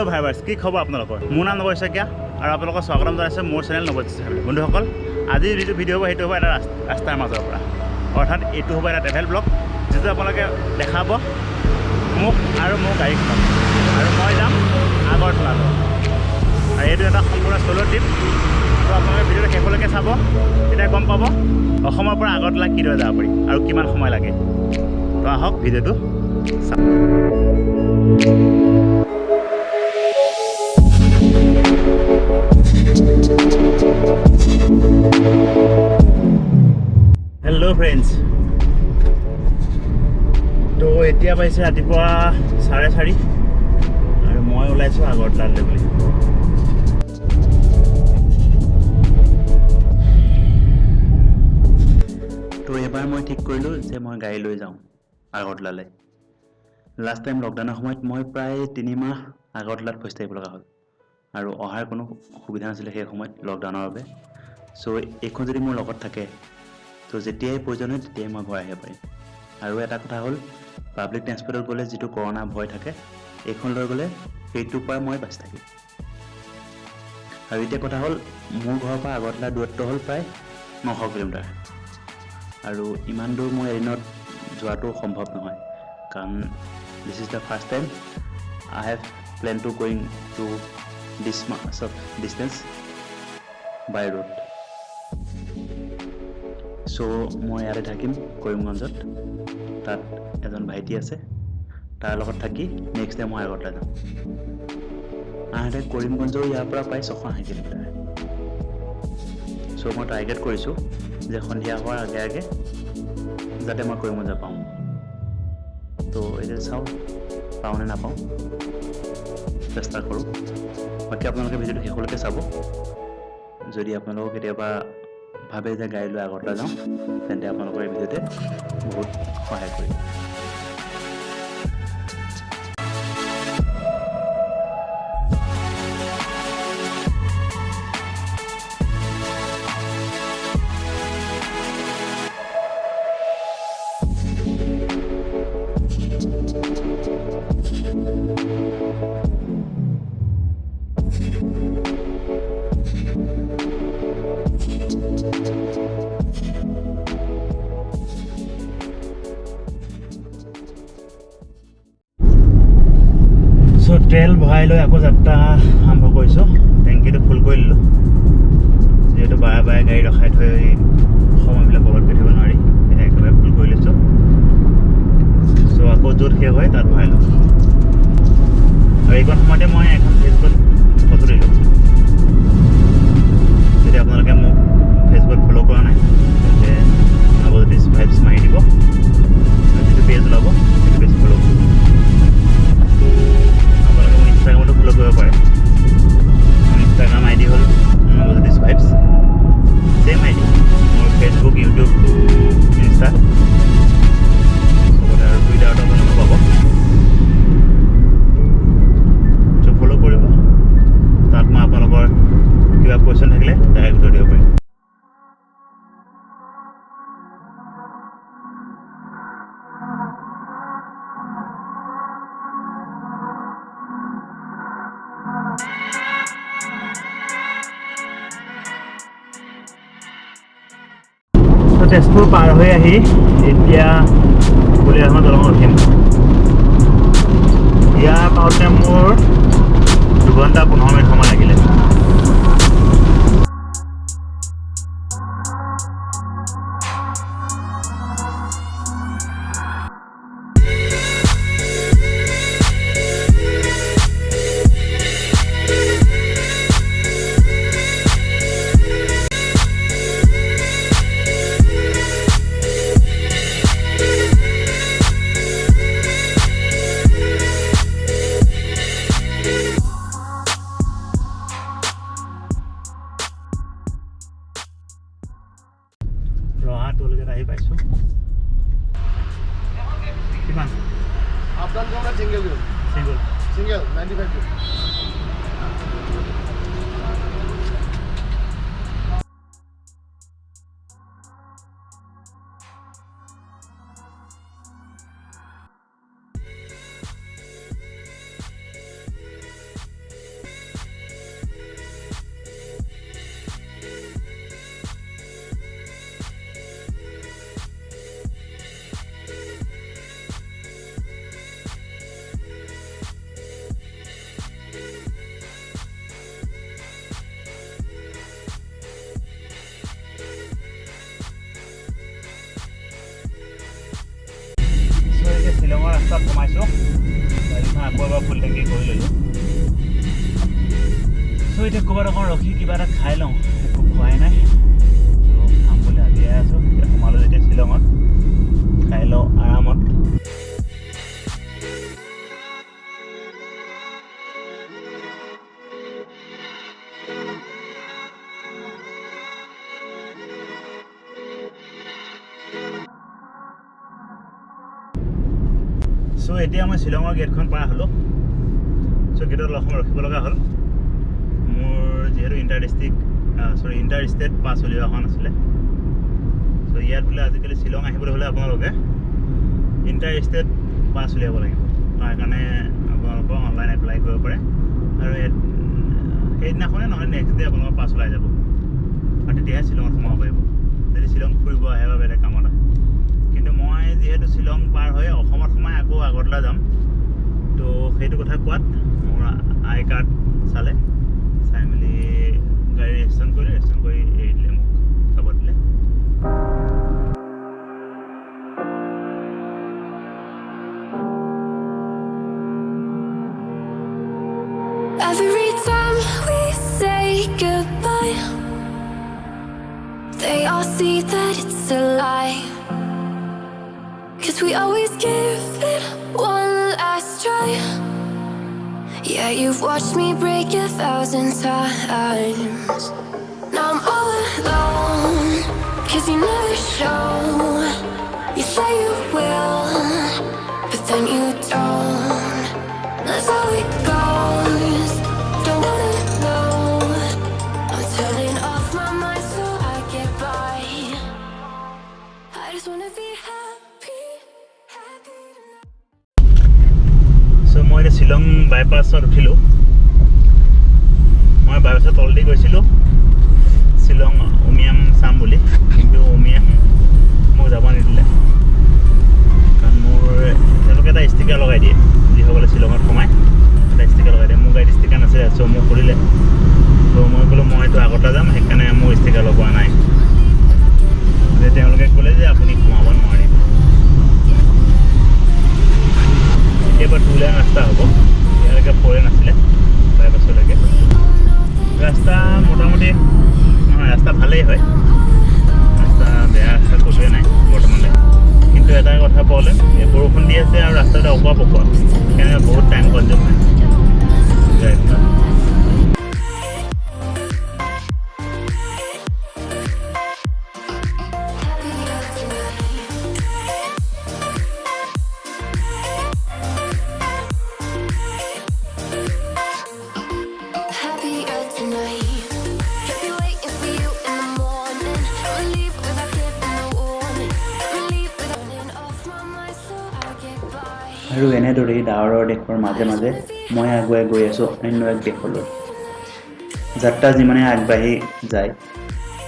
Hello' ভাইবাৰ্ছ, কি খবৰ আপোনালোকৰ? মোৰ নাম নৱজ্যোতি আৰু আপোনালোকৰ স্বাগতম জনাইছোঁ মোৰ চেনেল নৱজ্যোতি। বন্ধুসকল, আজিৰ যিটো ভিডিঅ' হ'ব সেইটো হ'ব এটা ৰাস্তাৰ মাজৰ পৰা, অৰ্থাৎ এইটো হ'ব এটা ট্ৰেভেল ব্লগ, যিটো আপোনালোকে দেখাব মোক আৰু মোৰ গাড়ীখনক, আৰু মই যাম আগৰতলালৈ। আৰু এইটো এটা সম্পূৰ্ণ চ'ল' ট্ৰিপ। তো আপোনালোকে ভিডিঅ'টো শেষলৈকে চাব, তেতিয়া গম পাব অসমৰ পৰা আগৰতলা কিদৰে যাব পাৰি আৰু কিমান সময় লাগে। তো আহক ভিডিঅ'টো চাম। হেল্ল' ফ্ৰেণ্ডছ, তো এতিয়া পাইছে ৰাতিপুৱা 4:30 আৰু মই ওলাইছোঁ আগৰতলালৈ বুলি। তো এবাৰ মই ঠিক কৰিলোঁ যে মই গাড়ী লৈ যাওঁ আগৰতলালৈ। লাষ্ট টাইম লকডাউনৰ সময়ত মই প্ৰায় 3 মাহ আগৰতলাত ফচি থাকিব লগা হ'ল আৰু অহাৰ কোনো সুবিধা নাছিলে সেই সময়ত লকডাউনৰ বাবে। চ' এইখন যদি মোৰ লগত থাকে তো যেতিয়াই প্ৰয়োজন হয় তেতিয়াই মই ঘৰ আহিব পাৰিম। আৰু এটা কথা হ'ল, পাব্লিক ট্ৰেন্সপৰ্টত গ'লে যিটো কৰোণা ভয় থাকে, এইখন লৈ গ'লে সেইটোৰ পৰা মই বাচি থাকিম। আৰু এতিয়া কথা হ'ল, মোৰ ঘৰৰ পৰা আগৰতলাৰ দূৰত্ব হ'ল প্ৰায় 900 কিলোমিটাৰ। আৰু ইমান দূৰ মই এদিনত যোৱাটো সম্ভৱ নহয়, কাৰণ this is the first time I have plan to going to this much of distance by road. So' মই ইয়াতে থাকিম কৰিমগঞ্জত। তাত এজন ভাইটি আছে, তাৰ লগত থাকি নেক্সট ডে মই আগৰতলা যাম। আনহাতে কৰিমগঞ্জৰ ইয়াৰ পৰা প্ৰায় 680 কিলোমিটাৰ। চ' মই টাৰ্গেট কৰিছোঁ যে সন্ধিয়া হোৱাৰ আগে আগে যাতে মই কৰিমগঞ্জ পাওঁ। তো এতিয়া চাওঁ পাওঁ নে নাপাওঁ, চেষ্টা কৰোঁ। বাকী আপোনালোকে ভিডিঅ'টো শেষলৈকে চাব। যদি আপোনালোকক কেতিয়াবা ভাবে যে গাড়ী লৈ আগৰতলা যাওঁ, তেন্তে আপোনালোকৰ এই ভিডিঅ'তে বহুত সহায় কৰিব। তেল ভৰাই লৈ আকৌ যাত্ৰা আৰম্ভ কৰিছোঁ। টেংকিটো ফুল কৰি দিলোঁ, যিহেতু বাৰে বাৰে গাড়ী ৰখাই থৈ সময়বিলাক বৰবাদ কৰি থাকিব নোৱাৰি, সেয়া একেবাৰে ফুল কৰি লৈছোঁ। চ' আকৌ য'ত শেষ হয় তাত ভৰাই লওঁ। আৰু এইকণ সময়তে মই এখন ফেচবুকত ফটো দিলোঁ। যদি আপোনালোকে মোক ফেচবুকত ফ'ল' কৰা নাই, তেন্তে নৱজ্যোতিছভাইবছ মাৰি দিব, আৰু যিটো পেজ ওলাব সেইটো পেজ ফ'ল' কৰিব। ইনষ্টাগ্ৰামতো ফ'ল' কৰিব পাৰে। মোৰ ইনষ্টাগ্ৰাম আই ডি হ'ল nabajyotisvibes, ছেইম আই ডি মোৰ ফেচবুক, ইউটিউব, ইনষ্টা চবতে, আৰু টুইটাৰতো আপোনালোকে পাব। চ' ফ'ল' কৰিব। তাত মই আপোনালোকৰ কিবা কুৱেশ্যন থাকিলে ডাইৰেক্ট উত্তৰ দিব পাৰিম। তেজপুৰ পাৰ হৈ আহি এতিয়া কলিয়াভোমোৰা দলঙত উঠিম। ইয়াৰ পাওঁতে মোৰ 2 ঘণ্টা 15 মিনিট সময় লাগিলে। টোলগেট আহি পাইছোঁ। কিমান আপনার সিঙ্গেল চিংগুল? সিঙ্গেল 95 সোমাইছোঁ গাড়ীখন আকৌ এবাৰ ফুল টেংকি কৰি ল'লোঁ চ' এতিয়া ক'ৰবাত অকণ ৰখি কিবা এটা খাই লওঁ একো খোৱাই নাই চ' খাম বুলি ভাবিয়ে আছোঁ এতিয়া সোমালোঁ যেতিয়া শ্বিলঙত খাই লওঁ আৰামত চ' এতিয়া মই শ্বিলঙৰ গেটখন পাৰ হ'লোঁ চ' গেটত অলপ সময় ৰখিব লগা হ'ল মোৰ যিহেতু ইণ্টাৰ ষ্টেট পাছ উলিওৱা হোৱা নাছিলে চ' ইয়াত বোলে আজিকালি শ্বিলং আহিবলৈ হ'লে আপোনালোকে ইণ্টাৰ ষ্টেট পাছ উলিয়াব লাগিব তাৰ কাৰণে আপোনালোকৰ অনলাইন এপ্লাই কৰিব পাৰে আৰু সেইদিনাখনে নহয় নেক্সট ডে আপোনালোকৰ পাছ ওলাই যাব আৰু তেতিয়াহে শ্বিলঙত সোমাব পাৰিব যদি শ্বিলং ফুৰিব আহে বা বেলেগ কামত আহে কিন্তু মই যিহেতু শ্বিলং পাৰ হৈ অসমত সোমাই আকৌ আগৰতলা যাম তো সেইটো কথা কোৱাত মোৰ আই কাৰ্ড চাই মেলি গাড়ী ৰেজিষ্ট্ৰেশ্যন কৰি এৰি দিলে মোক যাব দিলে Every time we say goodbye, they all see that it's a lie. 'Cause we always give it one last try. Yeah, you've watched me break 1,000 times. Now I'm all alone, 'cause you never show. You say you will, but then you don't. That's how it goes. Don't wanna know. I'm turning off my mind so I get by. I just wanna be happy tonight. চ' মই এতিয়া শ্বিলং বাইপাছত উঠিলোঁ মই বাইপাছৰ তলদি গৈছিলোঁ শ্বিলং উমিয়াম চাম বুলি কিন্তু উমিয়াম মোক যাব নিদিলে কাৰণ মোৰ তেওঁলোকে এটা ষ্টিকাৰ লগাই দিয়ে যিসকলে শ্বিলঙত সোমাই এটা ষ্টিকাৰ লগাই দিয়ে মোৰ গাড়ীত ষ্টিকাৰ নাছিলে চ' মোক সুধিলে ত' মই ক'লোঁ মইতো আগতে যাম সেইকাৰণে মোৰ ষ্টিকাৰ লগোৱা নাই যে তেওঁলোকে ক'লে যে আপুনি সোমাব নোৱাৰিব এতিয়াৰ পৰা 2 লেন ৰাস্তা হ'ব ইয়ালৈকে 4 লেন আছিলে বাইপাছলৈকে ৰাস্তা মোটামুটি নহয় ৰাস্তা ভালেই হয় ৰাস্তা বেয়া ৰাস্তা ক'লোৱে নাই বৰ্তমানলৈ কিন্তু এটা কথা প্ৰব্লেম এই বৰষুণ দি আছে আৰু ৰাস্তাটো অকোৱা পকোৱা সেইকাৰণে বহুত টাইম কনজিউম হয় গাড়ীখনত Happier tonight. Kept me waiting for you in the morning. I'ma leave without giving a warning. I'ma leave without turning off my mind so I get by. আৰু এনেদৰেই ডাৱৰৰ দেশৰ মাজে মাজে মই আগুৱাই গৈ আছোঁ অন্য এক দেশলৈ যাত্ৰা যিমানে আগবাঢ়ি যায়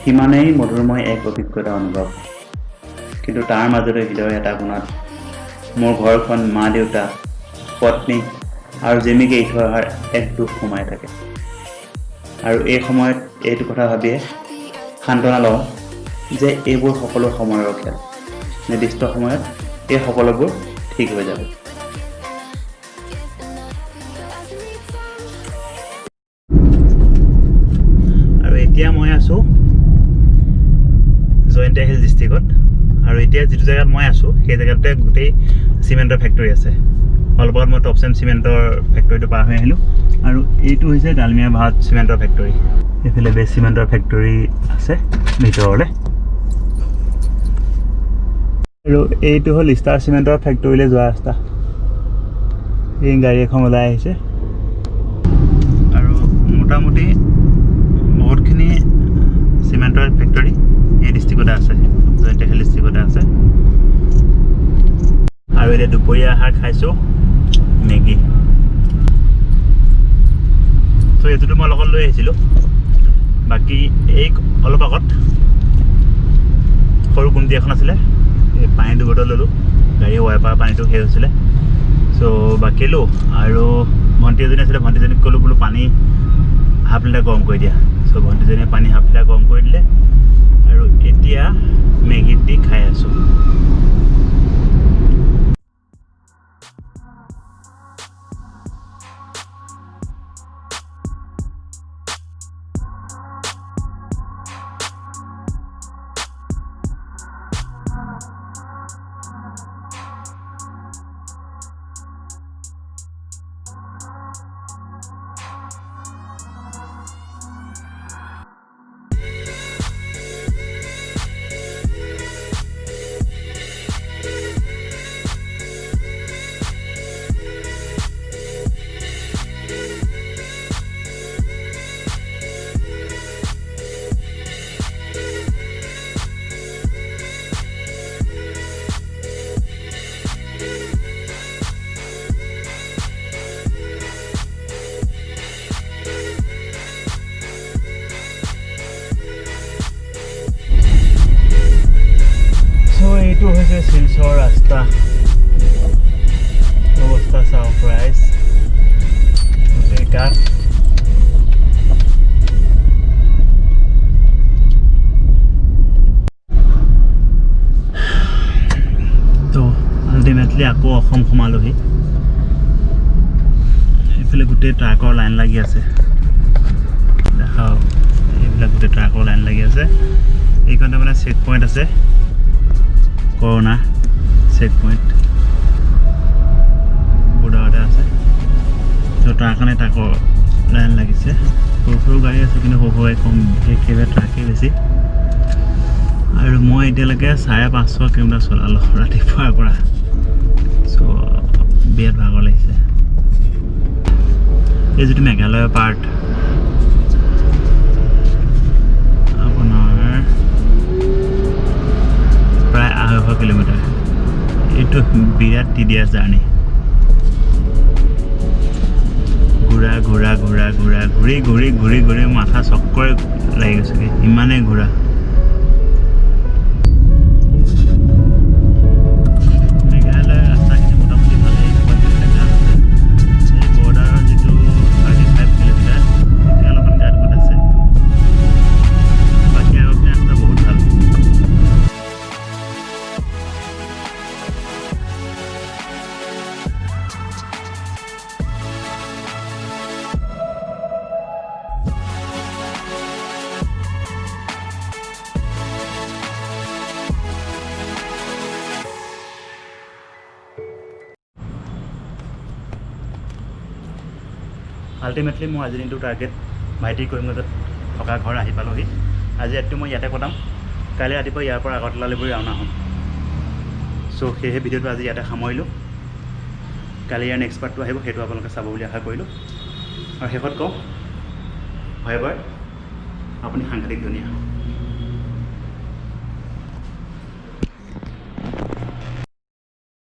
সিমানেই মধুৰময় এক অভিজ্ঞতা অনুভৱ কিন্তু তাৰ মাজতে হৃদয়ৰ এটা কোণত মোৰ ঘৰখন মা দেউতা পত্নী আৰু জিমিকে এৰি থৈ অহাৰ এক দুখ সোমাই থাকে আৰু এই সময়ত এইটো কথা ভাবিয়ে সান্তনা লওঁ যে এইবোৰ সকলো সময়ৰ খেল নিৰ্দিষ্ট সময়ত এই সকলোবোৰ ঠিক হৈ যাব আৰু এতিয়া মই আছোঁ জয়ন্তীয়া হিল ডিষ্ট্ৰিক্টত আৰু এতিয়া যিটো জেগাত মই আছোঁ সেই জেগাতে গোটেই চিমেণ্টৰ ফেক্টৰী আছে অলপ আগত মই টপচেম চিমেণ্টৰ ফেক্টৰীটো পাৰ হৈ আহিলোঁ আৰু এইটো হৈছে ডালমিয়া ভাৰত চিমেণ্টৰ ফেক্টৰী এইফালে বেছ চিমেণ্টৰ ফেক্টৰী আছে ভিতৰলৈ আৰু এইটো হ'ল ষ্টাৰ চিমেণ্টৰ ফেক্টৰীলৈ যোৱা ৰাস্তা এই গাড়ী এখন ওলাই আহিছে আৰু মোটামুটি বহুতখিনি চিমেণ্টৰ ফেক্টৰী এই ডিষ্ট্ৰিক্টতে আছে জয়ন্তীয়া হিল ডিষ্ট্ৰিক্টতে আছে আৰু এতিয়া দুপৰীয়া আহাৰ খাইছোঁ মেগী চ' এইটোতো মই লগত লৈ আহিছিলোঁ বাকী এই অলপ আগত সৰু গুমটি এখন আছিলে এই পানী 2 বটল ল'লোঁ গাড়ী ৱাইপাৰ পানীটো শেষ হৈছিলে চ' বাকী লো আৰু ভণ্টি এজনী আছিলে ভণ্টিজনীক ক'লোঁ বোলো পানী হাফ লিটাৰ গৰম কৰি দিয়া চ' ভণ্টিজনীয়ে পানী হাফ লিটাৰ গৰম কৰি দিলে আৰু এতিয়া মেগীত দি খাই আছোঁ এইটোৱে শিলচৰ ৰাস্তা অৱস্থা চাওঁ প্ৰাইচ গোটেই গাত তো আল্টিমেটলি আকৌ অসম সোমালোহি এইফালে গোটেই ট্ৰাকৰ লাইন লাগি আছে দেখাও এইবিলাক গোটেই ট্ৰাকৰ লাইন লাগি আছে এইখনতে মানে চেক পইণ্ট আছে কৰোণা চেক পইণ্ট বৰ্ডাৰতে আছে তো তাৰ কাৰণে ট্ৰাকৰ লাইন লাগিছে সৰু সৰু গাড়ী আছে কিন্তু সৰু কম একেবাৰে ট্ৰাকেই বেছি আৰু মই এতিয়ালৈকে 550 কিলোমিটাৰ চলালোঁ ৰাতিপুৱাৰ পৰা চ' বিৰাট ভাগৰ লাগিছে এই যিটো মেঘালয়ৰ পাৰ্ট আপোনাৰ প্ৰায় 250 কিলোমিটাৰ এইটো বিৰাট টিডিয়াছ জাৰ্ণি ঘূৰা ঘূৰা ঘূৰা ঘূৰা ঘূৰি ঘূৰি ঘূৰি ঘূৰি মাথা চক্কৰ লাগি গৈছেগৈ ইমানেই ঘূৰা আল্টিমেটলি মই আজিৰ দিনটো টাৰ্গেট ভাইটিৰ কৰিমগঞ্জত থকা ঘৰ আহি পালোহি আজি ৰাতিটো মই ইয়াতে কটাম কাইলৈ ৰাতিপুৱা ইয়াৰ পৰা আগৰতলালৈ গৈ ৰাওনা হ'ম চ' সেয়েহে ভিডিঅ'টো আজি ইয়াতে সামৰিলোঁ কালি ইয়াৰ নেক্সট পাৰ্টটো আহিব সেইটো আপোনালোকে চাব বুলি আশা কৰিলোঁ আৰু শেষত কওঁ হয় বাৰ আপুনি সাংঘাতিক ধুনীয়া